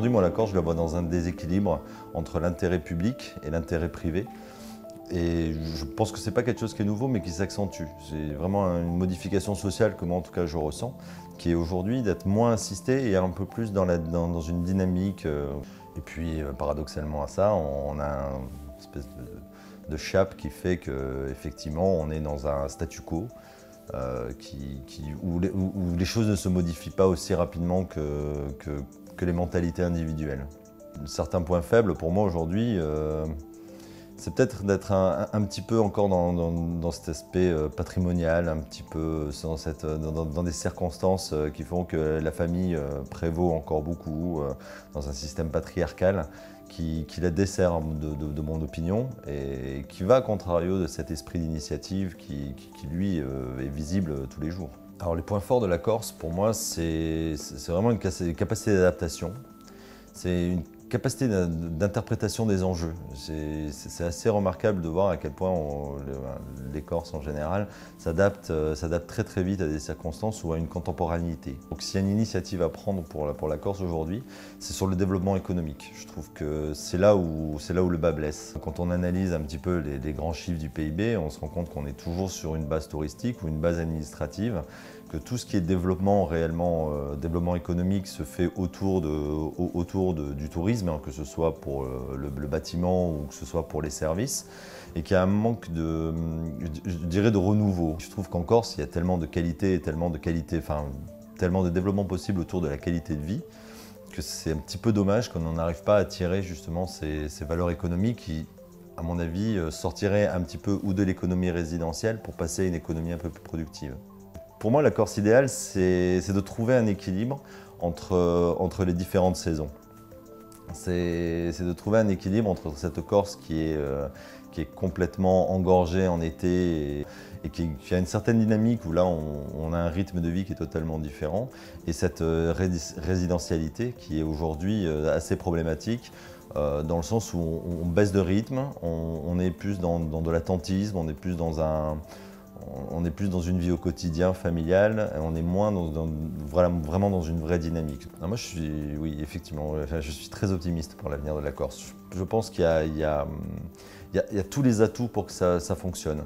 Aujourd'hui, moi, la Corse, je la vois dans un déséquilibre entre l'intérêt public et l'intérêt privé. Et je pense que ce n'est pas quelque chose qui est nouveau, mais qui s'accentue. C'est vraiment une modification sociale que moi, en tout cas, je ressens, qui est aujourd'hui d'être moins assisté et un peu plus dans une dynamique. Et puis, paradoxalement à ça, on a une espèce de chape qui fait qu'effectivement, on est dans un statu quo où les choses ne se modifient pas aussi rapidement que les mentalités individuelles. Certains points faibles, pour moi, aujourd'hui, c'est peut-être d'être un petit peu encore dans cet aspect patrimonial, un petit peu dans des circonstances qui font que la famille prévaut encore beaucoup, dans un système patriarcal qui la dessert de mon opinion et qui va à contrario de cet esprit d'initiative qui lui, est visible tous les jours. Alors les points forts de la Corse, pour moi, c'est vraiment une capacité d'adaptation. C'est une capacité d'interprétation des enjeux. C'est assez remarquable de voir à quel point les Corses en général s'adaptent très très vite à des circonstances ou à une contemporanéité. Donc s'il y a une initiative à prendre pour la Corse aujourd'hui, c'est sur le développement économique. Je trouve que c'est là où le bas blesse. Quand on analyse un petit peu les grands chiffres du PIB, on se rend compte qu'on est toujours sur une base touristique ou une base administrative, que tout ce qui est développement développement économique se fait autour du tourisme, hein, que ce soit pour le bâtiment ou que ce soit pour les services, et qu'il y a un manque je dirais de renouveau. Je trouve qu'en Corse, il y a tellement de qualité, tellement de développement possible autour de la qualité de vie, que c'est un petit peu dommage qu'on n'arrive pas à tirer justement ces valeurs économiques qui, à mon avis, sortiraient un petit peu ou de l'économie résidentielle pour passer à une économie un peu plus productive. Pour moi, la Corse idéale, c'est de trouver un équilibre entre les différentes saisons. C'est de trouver un équilibre entre cette Corse qui est complètement engorgée en été et qui a une certaine dynamique où là, on a un rythme de vie qui est totalement différent, et cette résidentialité qui est aujourd'hui assez problématique, dans le sens où on baisse de rythme, on est plus dans de l'attentisme, on est plus dans une vie au quotidien familiale, on est moins vraiment dans une vraie dynamique. Alors moi, oui, effectivement, je suis très optimiste pour l'avenir de la Corse. Je pense qu'il y a tous les atouts pour que ça fonctionne.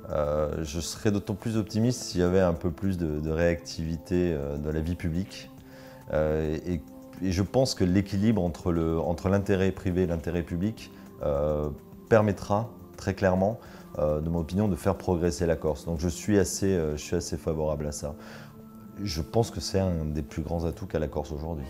Je serais d'autant plus optimiste s'il y avait un peu plus de réactivité de la vie publique. Et je pense que l'équilibre entre l'intérêt privé et l'intérêt public permettra très clairement, de mon opinion, de faire progresser la Corse. Donc je suis assez favorable à ça. Je pense que c'est un des plus grands atouts qu'a la Corse aujourd'hui.